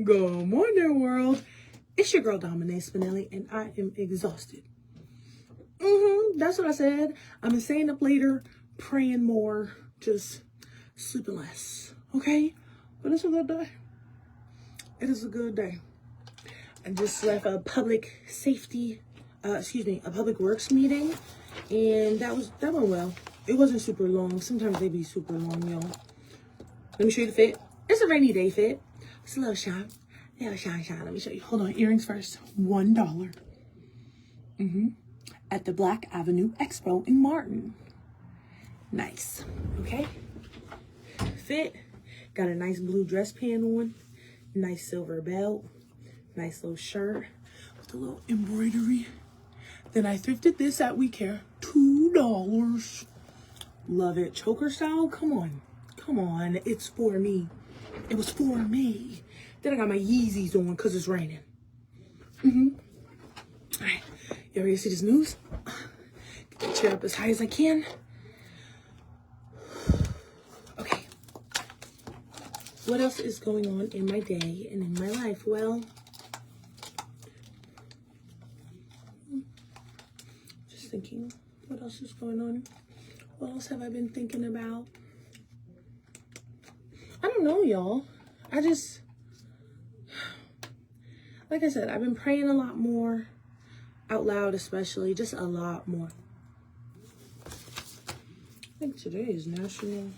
Good morning, world. It's your girl, Dominique Spinelli, and I am exhausted. That's what I said. I've been staying up later, praying more, just sleeping less. Okay? But it's a good day. It is a good day. I just left a public safety, a public works meeting, and that went well. It wasn't super long. Sometimes they be super long, y'all. Let me show you the fit. It's a rainy day fit. It's a little shine. Shine. Let me show you. Hold on. Earrings first. $1. At the Black Avenue Expo in Martin. Nice. Okay. Fit. Got a nice blue dress pant on. Nice silver belt. Nice little shirt with a little embroidery. Then I thrifted this at We Care. $2. Love it. Choker style. Come on. It's for me. It was for me. Then I got my Yeezys on because it's raining. All right. You ready to see this news? Get the chair up as high as I can. Okay. What else is going on in my day and in my life? Well, just thinking, what else is going on? What else have I been thinking about? I don't know, y'all. Like I said, I've been praying a lot more, out loud especially, just a lot more. I think today is National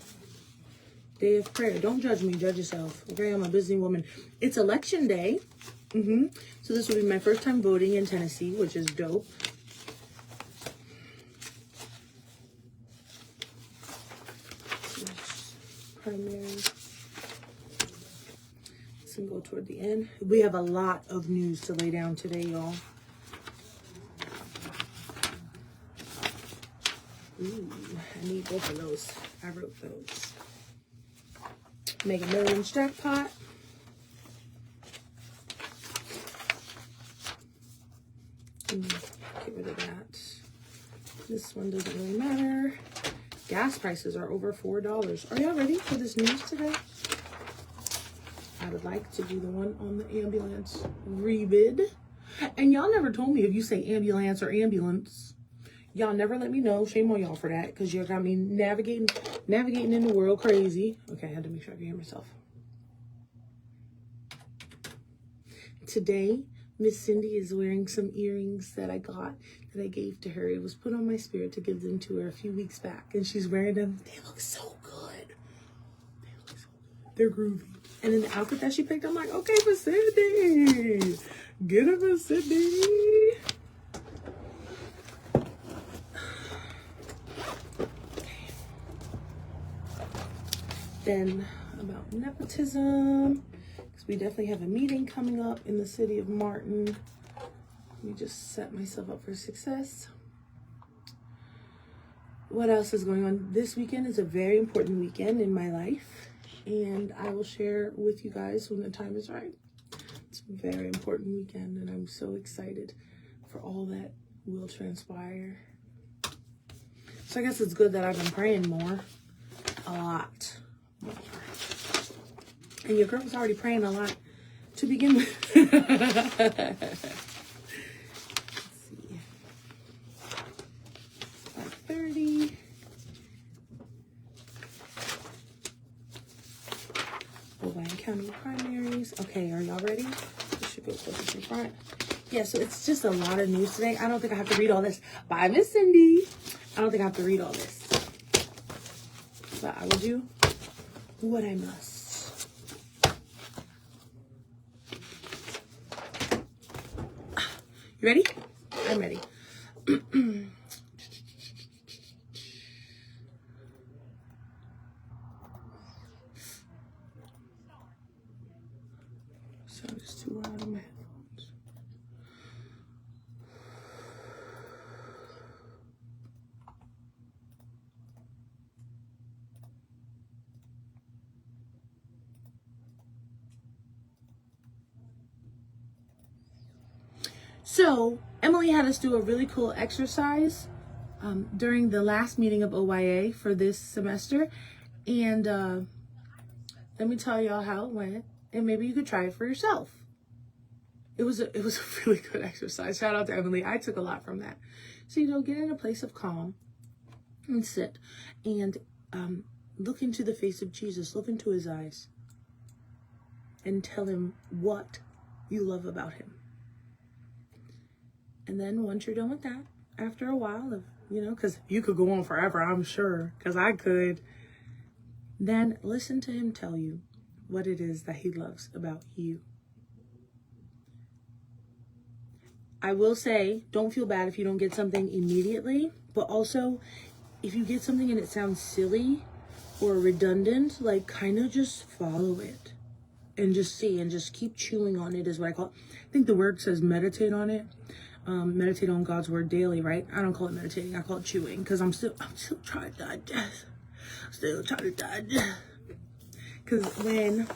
Day of Prayer. Don't judge me, judge yourself. Okay, I'm a busy woman. It's election day. So this will be my first time voting in Tennessee, which is dope. Primary. And go toward the end. We have a lot of news to lay down today, y'all. Ooh, I need both of those. I wrote those. Mega Millions jackpot. Get rid of that. This one doesn't really matter. Gas prices are over $4. Are y'all ready for this news today? I would like to do the one on the ambulance rebid. And y'all never told me if you say ambulance or ambulance. Y'all never let me know. Shame on y'all for that, because you got me navigating in the world crazy. Okay, I had to make sure I could hear myself. Today, Miss Cindy is wearing some earrings that I got, that I gave to her. It was put on my spirit to give them to her a few weeks back, and she's wearing them. They look so good. They're groovy. And then the outfit that she picked, I'm like, okay, for Cindy. Get her for Cindy. Okay. Then about nepotism, because we definitely have a meeting coming up in the city of Martin. Let me just set myself up for success. What else is going on? This weekend is a very important weekend in my life, and I will share with you guys when the time is right. It's a very important weekend, and I'm so excited for all that will transpire. So I guess it's good that I've been praying more, a lot more. And your girl was already praying a lot to begin with. Let's see. 5:30. Owain County primaries. Okay, are y'all ready? We should go closer to the front. Yeah, so it's just a lot of news today. I don't think I have to read all this. Bye, Miss Cindy. I don't think I have to read all this. But I will do what I must. You ready? I'm ready. Sound is too loud on my headphones. So Emily had us do a really cool exercise during the last meeting of OYA for this semester. And let me tell y'all how it went. And maybe you could try it for yourself. It was a really good exercise. Shout out to Emily. I took a lot from that. So, get in a place of calm and sit and look into the face of Jesus. Look into his eyes and tell him what you love about him. And then once you're done with that, after a while of, because you could go on forever, I'm sure, because I could, then listen to him tell you what it is that he loves about you. I will say, don't feel bad if you don't get something immediately, but also if you get something and it sounds silly or redundant, like kind of just follow it and just see and just keep chewing on it is what I call it. I think the word says meditate on it. Meditate on God's word daily, right? I don't call it meditating. I call it chewing because I'm still trying to digest. Because when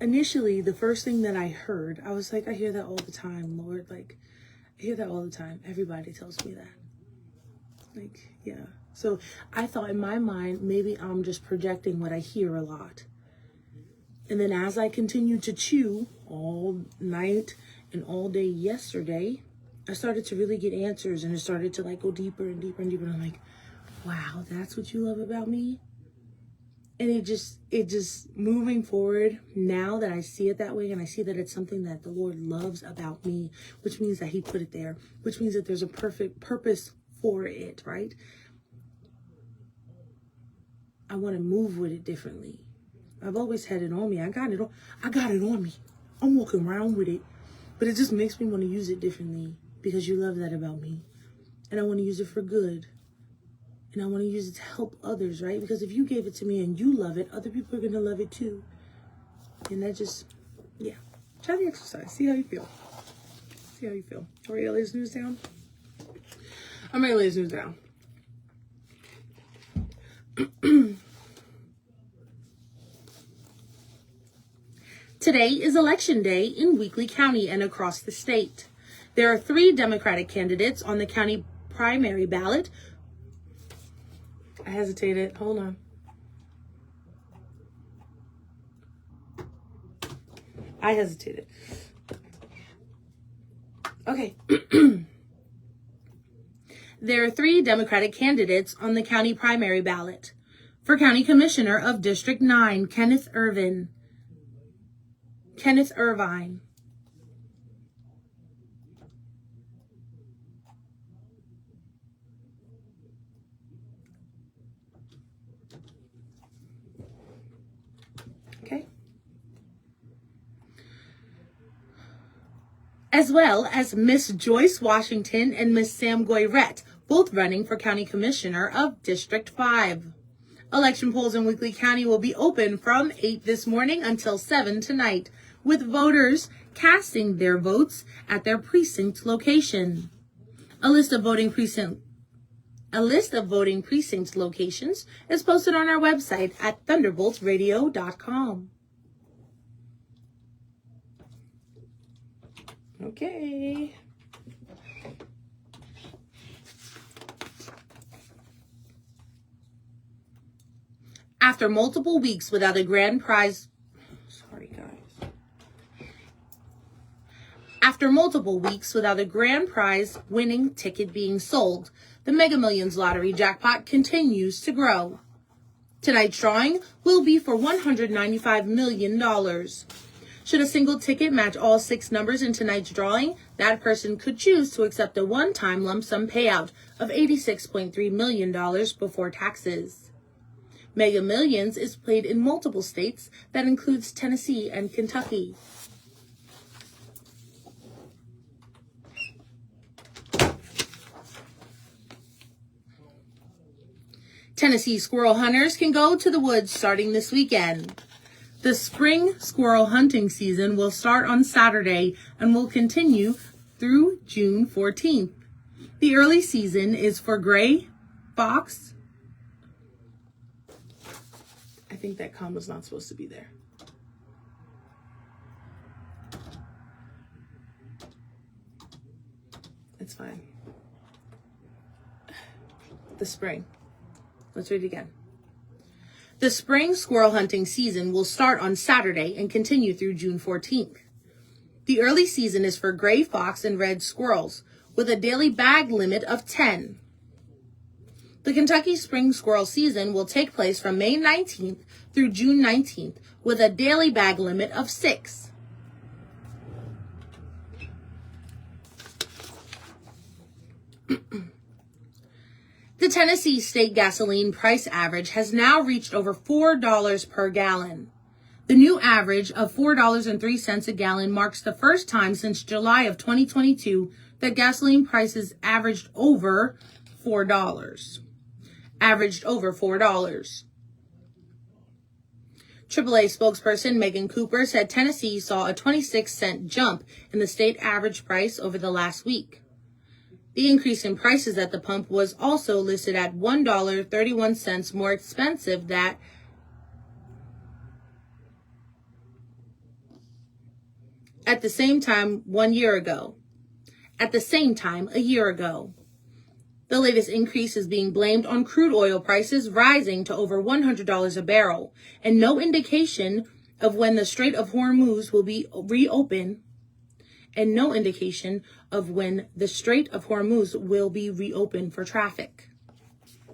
initially the first thing that I heard, I was like, I hear that all the time, Lord. Like, I hear that all the time. Everybody tells me that. Like, yeah. So I thought in my mind, maybe I'm just projecting what I hear a lot. And then as I continued to chew all night and all day yesterday, I started to really get answers, and it started to like go deeper and deeper and deeper. And I'm like, wow, that's what you love about me? And it just moving forward, now that I see it that way, and I see that it's something that the Lord loves about me, which means that he put it there, which means that there's a perfect purpose for it, right? I want to move with it differently. I've always had it on me. I got it on me. I'm walking around with it. But it just makes me want to use it differently because you love that about me. And I want to use it for good. And I want to use it to help others, right? Because if you gave it to me and you love it, other people are going to love it too. And that just, yeah. Try the exercise. See how you feel. See how you feel. Are you ready to lay this news down? I'm ready to lay this news down. Today is election day in Weakley County and across the state. There are 3 Democratic candidates on the county primary ballot. I hesitated. Hold on. I hesitated. Okay. There are 3 Democratic candidates on the county primary ballot. For County Commissioner of District 9, Kenneth Irvine. Okay. As well as Miss Joyce Washington and Miss Sam Goyrette, both running for County Commissioner of District 5. Election polls in Weakley County will be open from 8 this morning until 7 tonight, with voters casting their votes at their precinct location. A list of voting precinct locations is posted on our website at thunderboltsradio.com. Okay. After multiple weeks without a grand prize, winning ticket being sold, the Mega Millions lottery jackpot continues to grow. Tonight's drawing will be for $195 million. Should a single ticket match all 6 numbers in tonight's drawing, that person could choose to accept a one-time lump sum payout of $86.3 million before taxes. Mega Millions is played in multiple states. That includes Tennessee and Kentucky. Tennessee squirrel hunters can go to the woods starting this weekend. The spring squirrel hunting season will start on Saturday and will continue through June 14th. The early season is for gray, fox. I think that comma's not supposed to be there. It's fine. The spring. Let's read it again. The spring squirrel hunting season will start on Saturday and continue through June 14th. The early season is for gray fox and red squirrels, with a daily bag limit of 10. The Kentucky spring squirrel season will take place from May 19th through June 19th, with a daily bag limit of 6. The Tennessee state gasoline price average has now reached over $4 per gallon. The new average of $4.03 a gallon marks the first time since July of 2022 that gasoline prices averaged over $4. AAA spokesperson Megan Cooper said Tennessee saw a 26-cent jump in the state average price over the last week. The increase in prices at the pump was also listed at $1.31 more expensive than at the same time a year ago. The latest increase is being blamed on crude oil prices rising to over $100 a barrel, and no indication of when the Strait of Hormuz will be reopened. For traffic.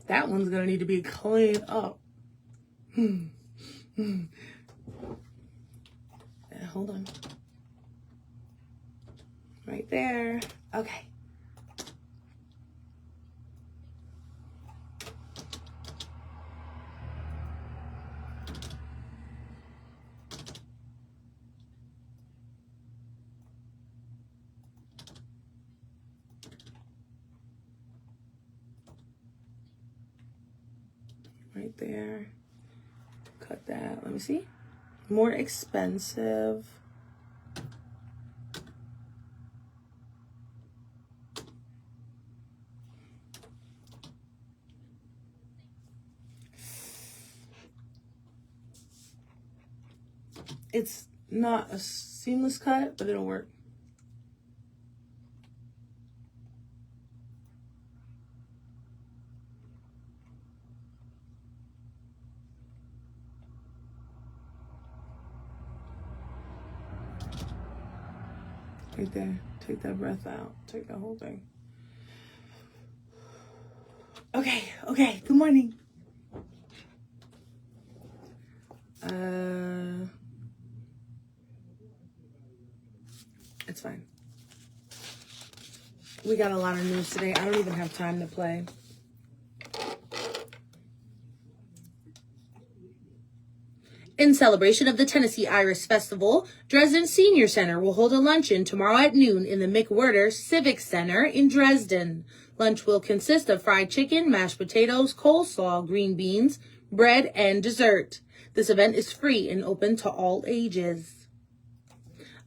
That one's going to need to be cleaned up. Hold on. Right there. Okay. Right there. Cut that. Let me see. More expensive. It's not a seamless cut, but it'll work. Right there. Take that breath out. Take that whole thing. Okay. Good morning. It's fine. We got a lot of news today. I don't even have time to play. In celebration of the Tennessee Iris Festival, Dresden Senior Center will hold a luncheon tomorrow at noon in the McWhirter Civic Center in Dresden. Lunch will consist of fried chicken, mashed potatoes, coleslaw, green beans, bread, and dessert. This event is free and open to all ages.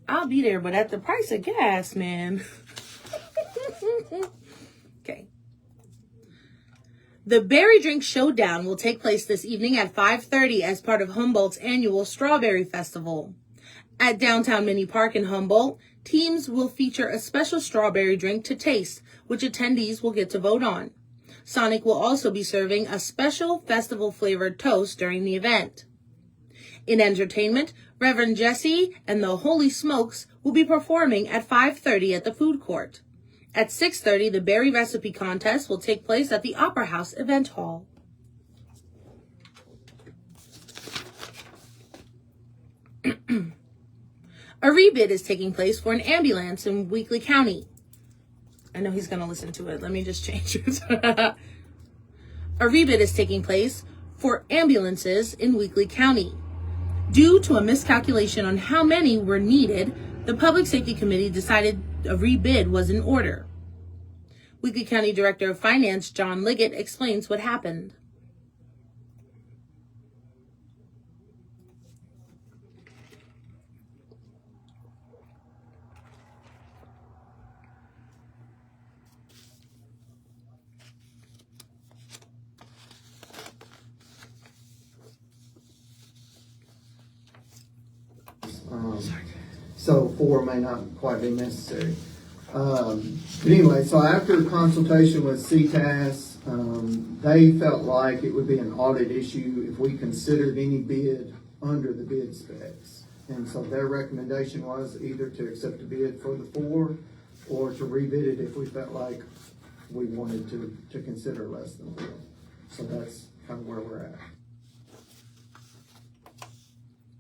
I'll be there, but at the price of gas, man. Okay. The Berry Drink Showdown will take place this evening at 5:30 as part of Humboldt's annual Strawberry Festival. At Downtown Mini Park in Humboldt, teams will feature a special strawberry drink to taste, which attendees will get to vote on. Sonic will also be serving a special festival-flavored toast during the event. In entertainment, Reverend Jesse and the Holy Smokes will be performing at 5:30 at the food court. At 6:30, the berry recipe contest will take place at the Opera House Event Hall. A rebid is taking place for an ambulance in Weakley County. I know he's going to listen to it. Let me just change it. A rebid is taking place for ambulances in Weakley County. Due to a miscalculation on how many were needed, the Public Safety Committee decided a rebid was in order. Weakley County Director of Finance, John Liggett, explains what happened. So 4 may not quite be necessary. But anyway, so after consultation with CTAS, They felt like it would be an audit issue if we considered any bid under the bid specs. And so their recommendation was either to accept a bid for the 4 or to rebid it if we felt like we wanted to consider less than 4. So that's kind of where we're at.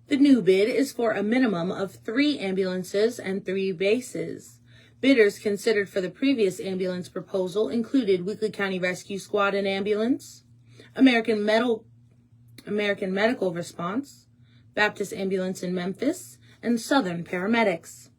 The new bid is for a minimum of 3 ambulances and 3 bases. Bidders considered for the previous ambulance proposal included Weakley County Rescue Squad and Ambulance, American Medical Response, Baptist Ambulance in Memphis, and Southern Paramedics.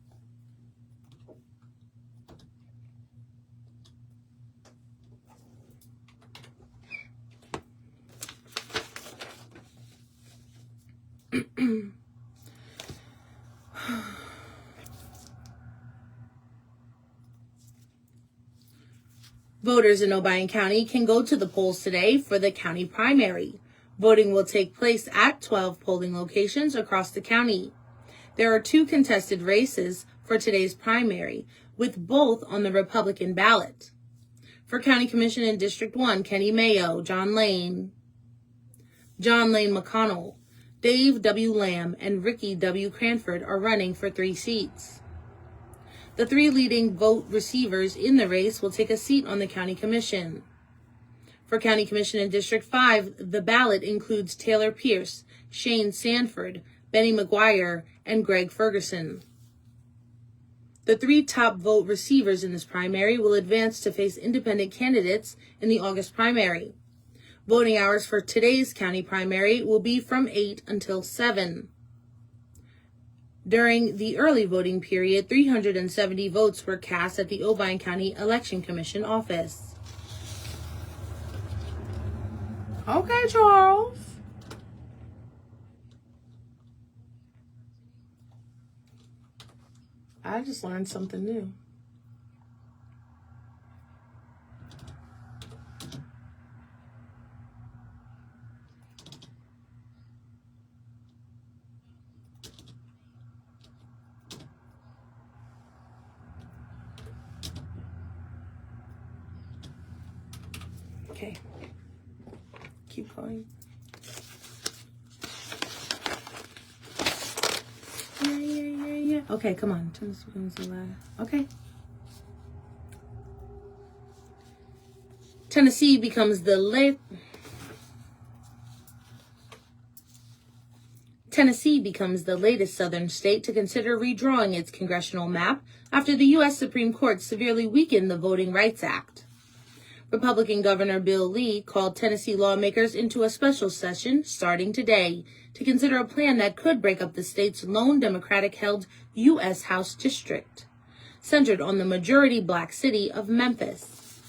Voters in Obion County can go to the polls today for the county primary. Voting will take place at 12 polling locations across the county. There are 2 contested races for today's primary, with both on the Republican ballot. For County Commission in District 1, Kenny Mayo, John Lane McConnell, Dave W. Lamb, and Ricky W. Cranford are running for 3 seats. The 3 leading vote receivers in the race will take a seat on the County Commission. For County Commission in District 5, the ballot includes Taylor Pierce, Shane Sanford, Benny McGuire, and Greg Ferguson. The 3 top vote receivers in this primary will advance to face independent candidates in the August primary. Voting hours for today's county primary will be from 8 until 7. During the early voting period, 370 votes were cast at the Obion County Election Commission office. Okay, Charles. I just learned something new. Okay. Keep going. Yeah. Okay, come on. Turn this becomes a ladder. Okay. Tennessee becomes the latest southern state to consider redrawing its congressional map after the U.S. Supreme Court severely weakened the Voting Rights Act. Republican Governor Bill Lee called Tennessee lawmakers into a special session starting today to consider a plan that could break up the state's lone Democratic-held U.S. House district, centered on the majority black city of Memphis.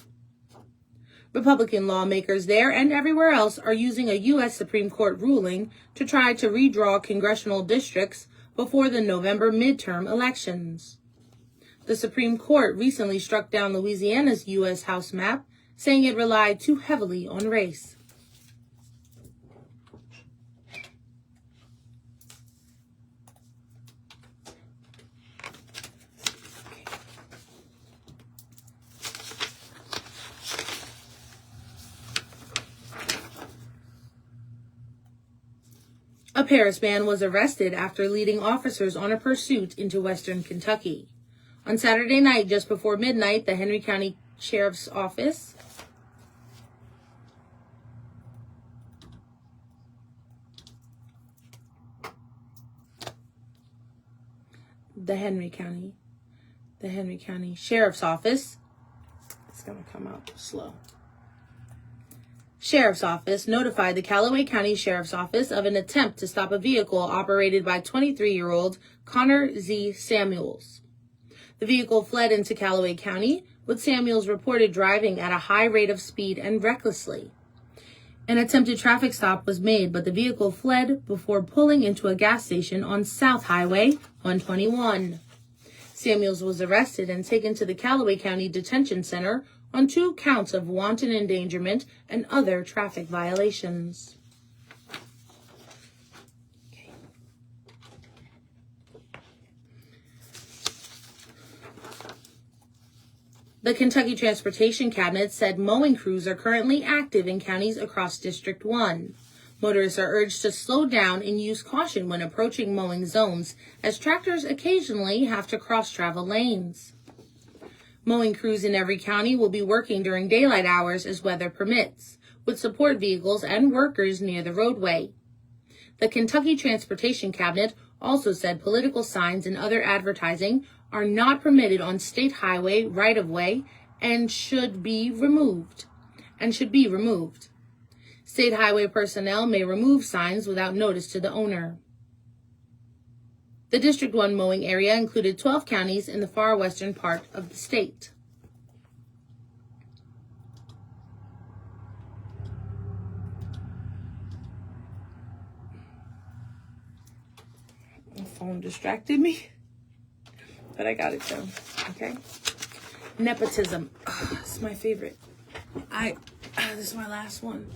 Republican lawmakers there and everywhere else are using a U.S. Supreme Court ruling to try to redraw congressional districts before the November midterm elections. The Supreme Court recently struck down Louisiana's U.S. House map, saying it relied too heavily on race. A Paris man was arrested after leading officers on a pursuit into western Kentucky. On Saturday night, just before midnight, the Henry County Sheriff's Office the Henry County Sheriff's Office, it's going to come out slow. Sheriff's Office notified the Callaway County Sheriff's Office of an attempt to stop a vehicle operated by 23-year-old Connor Z. Samuels. The vehicle fled into Callaway County, with Samuels reported driving at a high rate of speed and recklessly. An attempted traffic stop was made, but the vehicle fled before pulling into a gas station on South Highway 121. Samuels was arrested and taken to the Callaway County Detention Center on 2 counts of wanton endangerment and other traffic violations. The Kentucky Transportation Cabinet said mowing crews are currently active in counties across District 1. Motorists are urged to slow down and use caution when approaching mowing zones, as tractors occasionally have to cross travel lanes. Mowing crews in every county will be working during daylight hours as weather permits, with support vehicles and workers near the roadway. The Kentucky Transportation Cabinet also said political signs and other advertising are not permitted on state highway right-of-way and should be removed. State highway personnel may remove signs without notice to the owner. The District 1 mowing area included 12 counties in the far western part of the state. My phone distracted me, but I got it done, okay? Nepotism, it's my favorite. This is my last one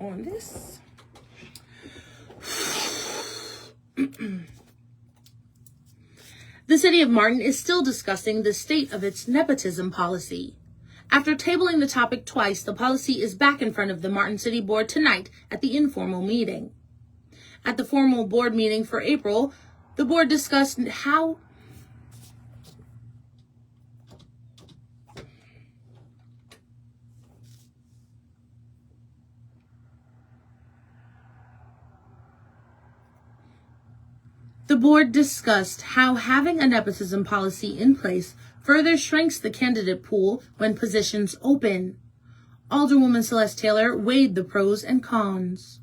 on this. The city of Martin is still discussing the state of its nepotism policy. After tabling the topic twice, the policy is back in front of the Martin City Board tonight at the informal meeting. At the formal board meeting for April, the board discussed how having a nepotism policy in place further shrinks the candidate pool when positions open. Alderwoman Celeste Taylor weighed the pros and cons.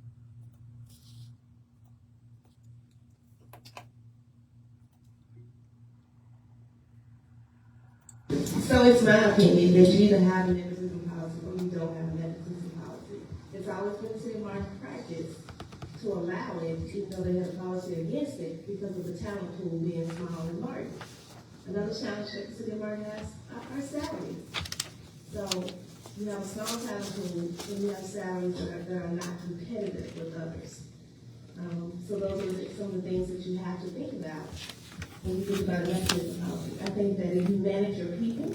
So it's my opinion that you either have a nepotism policy or you don't have a nepotism policy. It's always been a city market practice to allow it, even though they have a policy against it, because of the talent pool being small and Martin. Another challenge that the city of Martin has are salaries. So you have a small talent pool and you have salaries that are not competitive with others. So those are some of the things that you have to think about when you think about a nepotism policy. I think that if you manage your people,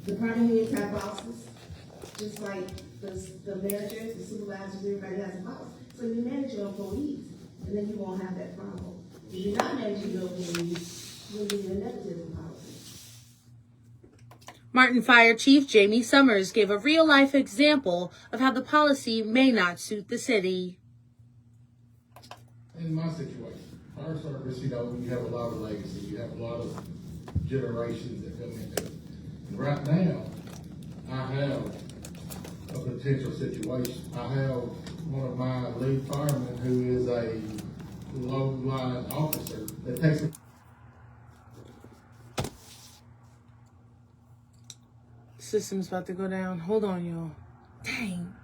department heads have bosses, just like the managers, the supervisors, everybody has a boss. So you manage your employees, and then you won't have that problem. If you're not managing your employees, you'll need a nepotism policy. Martin Fire Chief Jamie Summers gave a real-life example of how the policy may not suit the city. In my situation, fire service, you have a lot of legacy. You have a lot of generations that come into it. And right now, I have a potential situation. I have one of my lead firemen who is a low-line officer that takes a... System's about to go down. Hold on, y'all. Dang.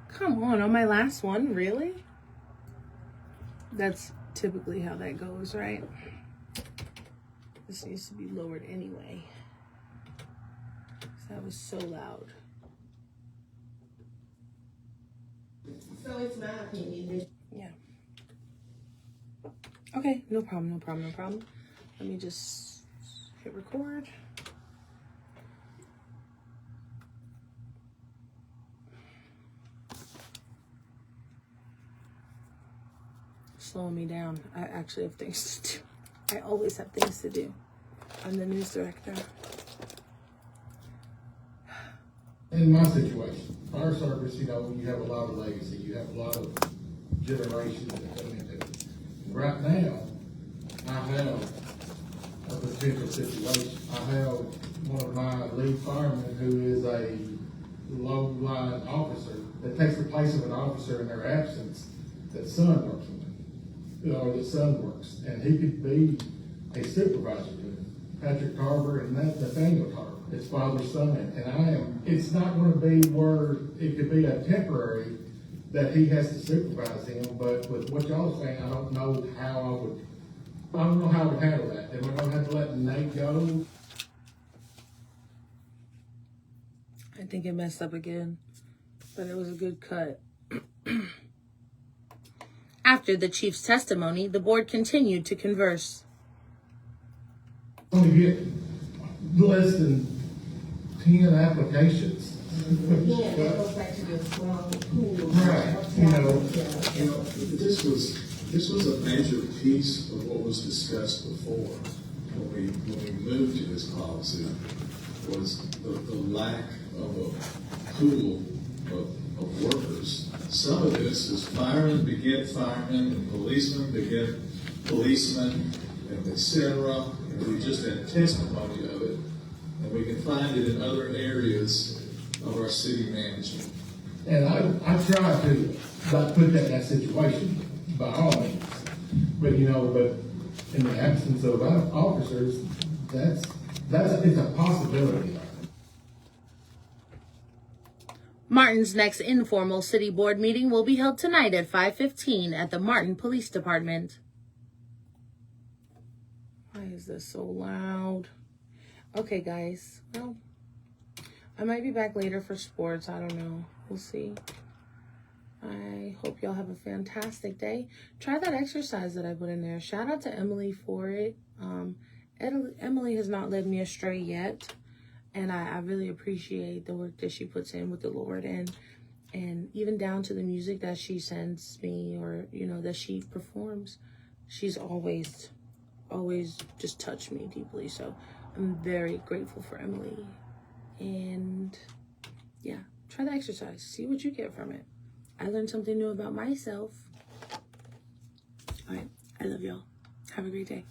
Come on my last one, really? That's typically how that goes, right? This needs to be lowered anyway. That was so loud. So it's my opinion that... Yeah. Okay, no problem. Let me just hit record. Slowing me down. I actually have things to do. I always have things to do. I'm the news director. In my situation, fire service, you have a lot of legacy. You have a lot of generations that come into it. And right now, I have a potential situation. I have one of my lead firemen who is a low-line officer that takes the place of an officer in their absence that son works with, or that son works. And he could be a supervisor with Patrick Carver and Nathaniel Carver. It's father's son, and it's not going to be where it could be a temporary that he has to supervise him, but with what y'all are saying, I don't know how I would handle that. Am I going to have to let Nate go? I think it messed up again, but it was a good cut. After the chief's testimony, the board continued to converse. I'm going to get less than 10 applications. Again, that goes back to your strong pool. Right, of you know, talent. You know, this was a major piece of what was discussed before, when we moved to this policy, was the lack of a pool of workers. Some of this is firemen beget firemen, and policemen beget policemen, and et cetera. And we just had testimony of it, and we can find it in other areas of our city management. And I try to not put that in that situation by all means. But in the absence of officers, it's a possibility. Martin's next informal city board meeting will be held tonight at 5:15 at the Martin Police Department. Why is this so loud? Okay, guys. Well, I might be back later for sports. I don't know. We'll see. I hope y'all have a fantastic day. Try that exercise that I put in there. Shout out to Emily for it. Emily has not led me astray yet. And I really appreciate the work that she puts in with the Lord, and even down to the music that she sends me, or, that she performs. She's always just touched me deeply. So I'm very grateful for Emily. And yeah, try the exercise. See what you get from it. I learned something new about myself. All right. I love y'all. Have a great day.